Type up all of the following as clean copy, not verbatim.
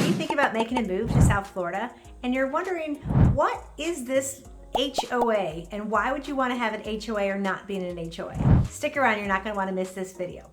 you think about making a move to South Florida and you're wondering, what is this HOA and why would you want to have an HOA or not being in an HOA? Stick around, you're not going to want to miss this video.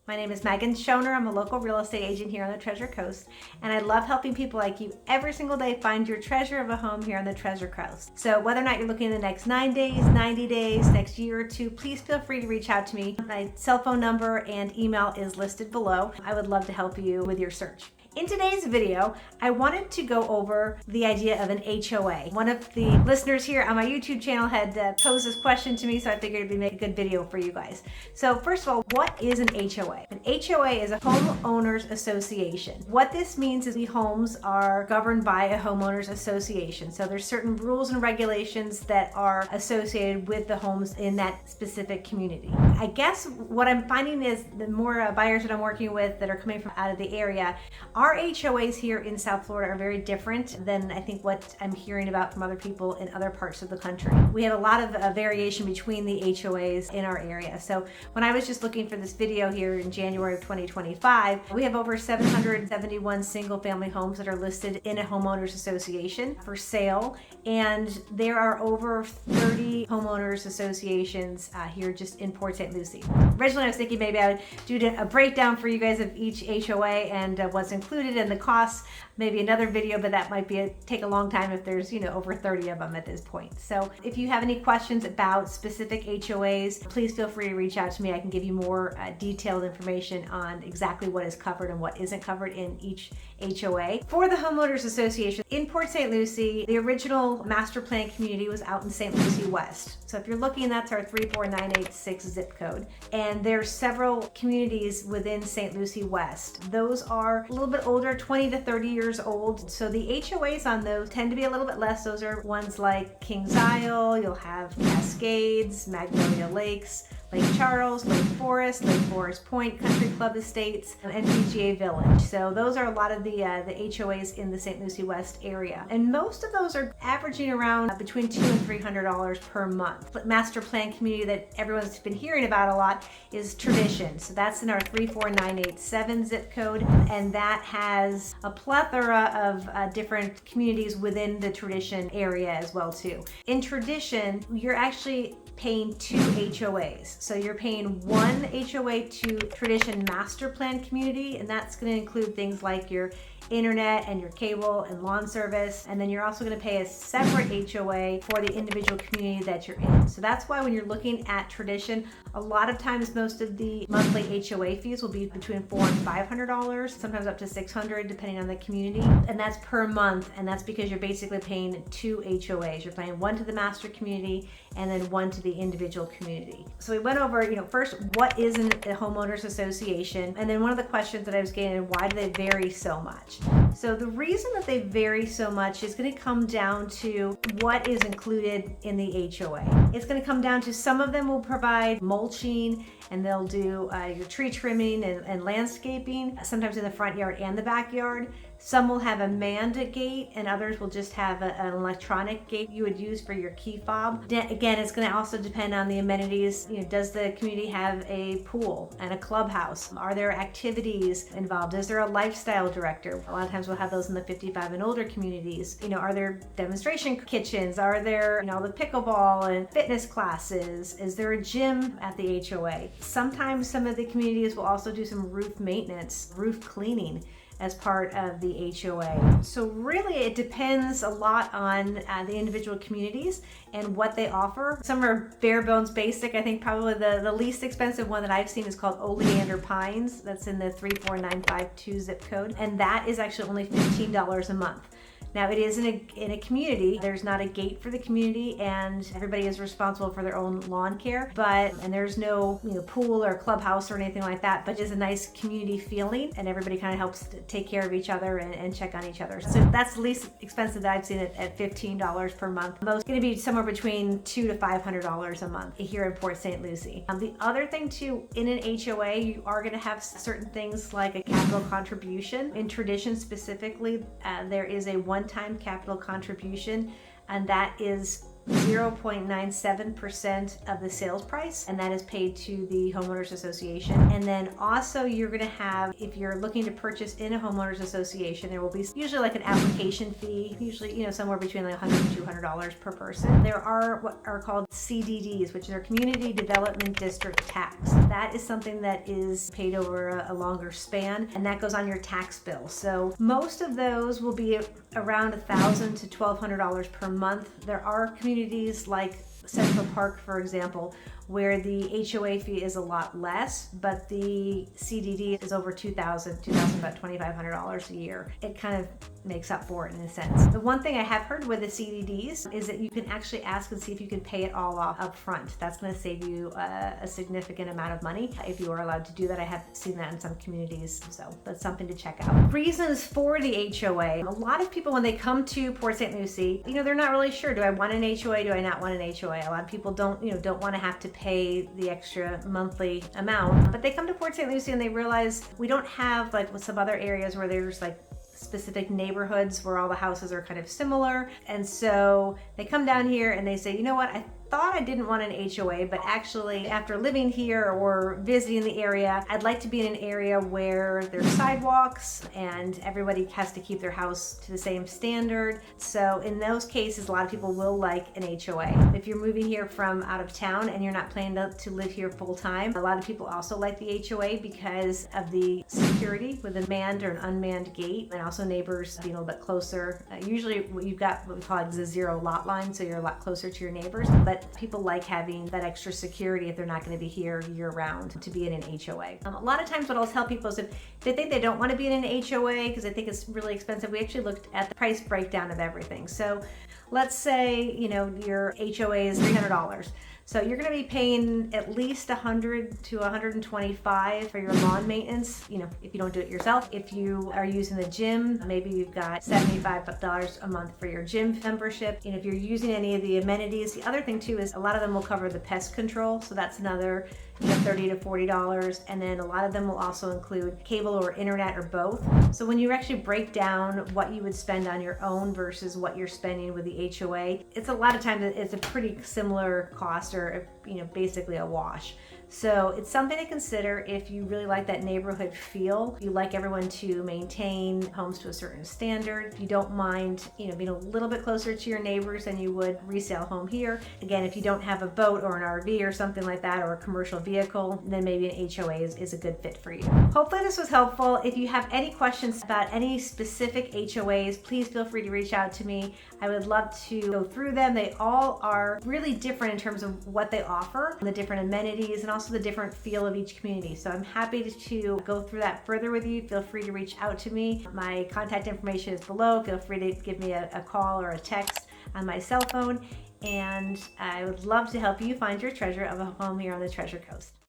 My name is Megan Schoner. I'm a local real estate agent here on the Treasure Coast, and I love helping people like you every single day find your treasure of a home here on the Treasure Coast. So whether or not you're looking in the next 9 days, 90 days, next year or two, please feel free to reach out to me. My cell phone number and email is listed below. I would love to help you with your search. In today's video, I wanted to go over the idea of an HOA. One of the listeners here on my YouTube channel had posed this question to me, so I figured it'd make a good video for you guys. So first of all, what is an HOA? An HOA is a Homeowners Association. What this means is the homes are governed by a Homeowners Association. So there's certain rules and regulations that are associated with the homes in that specific community. I guess what I'm finding is the more buyers that I'm working with that are coming from out of the area, our HOAs here in South Florida are very different than I think what I'm hearing about from other people in other parts of the country. We have a lot of variation between the HOAs in our area. So when I was just looking for this video here in January of 2025, we have over 771 single family homes that are listed in a homeowners association for sale. And there are over 30 homeowners associations here just in Port St. Lucie. Originally I was thinking maybe I would do a breakdown for you guys of each HOA and what's included in the costs, maybe another video, but that might take a long time if there's over 30 of them at this point. So if you have any questions about specific HOAs, please feel free to reach out to me. I can give you more detailed information on exactly what is covered and what isn't covered in each HOA. For the Homeowners Association in Port St. Lucie, the original master plan community was out in St. Lucie West. So if you're looking, that's our 34986 zip code. And there's several communities within St. Lucie West. Those are a little bit older, 20 to 30 years old. So the HOAs on those tend to be a little bit less. Those are ones like Kings Isle, you'll have Cascades, Magnolia Lakes, Lake Charles, Lake Forest Point, Country Club Estates, and PGA Village. So those are a lot of the HOAs in the St. Lucie West area. And most of those are averaging around between $200 and $300 per month. The master plan community that everyone's been hearing about a lot is Tradition. So that's in our 34987 zip code. And that has a plethora of different communities within the Tradition area as well too. In Tradition, you're actually paying two HOAs. So you're paying one HOA to Tradition Master Plan Community, and that's going to include things like your internet and your cable and lawn service. And then you're also going to pay a separate HOA for the individual community that you're in. So that's why when you're looking at Tradition, a lot of times most of the monthly HOA fees will be between $400 and $500, sometimes up to $600 depending on the community. And that's per month, and that's because you're basically paying two HOAs. You're paying one to the master community and then one to the individual community. So we went over, first, what is a homeowners association? And then one of the questions that I was getting, why do they vary so much? So the reason that they vary so much is going to come down to what is included in the HOA. It's going to come down to some of them will provide mulching, and they'll do your tree trimming and landscaping, sometimes in the front yard and the backyard. Some will have a manned gate, and others will just have an electronic gate you would use for your key fob. Again, it's going to also depend on the amenities. Does the community have a pool and a clubhouse? Are there activities involved? Is there a lifestyle director? A lot of times we'll have those in the 55 and older communities. Are there demonstration kitchens? Are there, the pickleball and fitness classes? Is there a gym at the HOA? Sometimes some of the communities will also do some roof maintenance, roof cleaning as part of the HOA. So really it depends a lot on the individual communities and what they offer. Some are bare bones basic. I think probably the least expensive one that I've seen is called Oleander Pines. That's in the 34952 zip code. And that is actually only $15 a month. Now it is in a community. There's not a gate for the community, and everybody is responsible for their own lawn care. And there's no pool or clubhouse or anything like that. But it's a nice community feeling, and everybody kind of helps to take care of each other and check on each other. So that's the least expensive that I've seen it at $15 per month. Most going to be somewhere between $200 to $500 a month here in Port St. Lucie. The other thing too, in an HOA, you are going to have certain things like a capital contribution. In Tradition specifically, there is a one-time capital contribution, and that is 0.97% of the sales price, and that is paid to the Homeowners Association. And then also you're gonna have, if you're looking to purchase in a Homeowners Association, there will be usually like an application fee, usually, you know, somewhere between like $100 and $200 per person. There are what are called CDDs, which are Community Development District Tax. That is something that is paid over a longer span, and that goes on your tax bill. So most of those will be around $1,000 to $1,200 per month. There are communities like Central Park, for example, where the HOA fee is a lot less, but the CDD is over $2,000, about $2,500 a year. It kind of makes up for it in a sense. The one thing I have heard with the CDDs is that you can actually ask and see if you can pay it all off up front. That's going to save you a significant amount of money if you are allowed to do that. I have seen that in some communities, so that's something to check out. Reasons for the HOA. A lot of people, when they come to Port St. Lucie, you know, they're not really sure. Do I want an HOA? Do I not want an HOA? A lot of people don't want to have to pay the extra monthly amount, but they come to Port St. Lucie and they realize we don't have like with some other areas where there's like specific neighborhoods where all the houses are kind of similar. And so they come down here and they say, you know what, I thought I didn't want an HOA, but actually after living here or visiting the area, I'd like to be in an area where there's sidewalks and everybody has to keep their house to the same standard. So in those cases, a lot of people will like an HOA. If you're moving here from out of town and you're not planning to live here full time, a lot of people also like the HOA because of the security with a manned or an unmanned gate, and also neighbors being a little bit closer. Usually you've got what we call the zero lot line, so you're a lot closer to your neighbors, but people like having that extra security if they're not going to be here year round to be in an HOA. A lot of times what I'll tell people is if they think they don't want to be in an HOA because they think it's really expensive, we actually looked at the price breakdown of everything. So let's say, you know, your HOA is $300. So you're going to be paying at least $100 to $125 for your lawn maintenance, you know, if you don't do it yourself. If you are using the gym, maybe you've got $75 a month for your gym membership. And if you're using any of the amenities, the other thing too is a lot of them will cover the pest control. So that's another, you know, $30 to $40. And then a lot of them will also include cable or internet or both. So when you actually break down what you would spend on your own versus what you're spending with the HOA, it's a lot of times it's a pretty similar cost, or, you know, basically a wash. So it's something to consider if you really like that neighborhood feel. You like everyone to maintain homes to a certain standard. If you don't mind, you know, being a little bit closer to your neighbors than you would resale home here. Again, if you don't have a boat or an RV or something like that, or a commercial vehicle, then maybe an HOA is a good fit for you. Hopefully this was helpful. If you have any questions about any specific HOAs, please feel free to reach out to me. I would love to go through them. They all are really different in terms of what they offer, the different amenities, and also the different feel of each community. So I'm happy to go through that further with you. Feel free to reach out to me. My contact information is below. Feel free to give me a call or a text on my cell phone, and I would love to help you find your treasure of a home here on the Treasure Coast.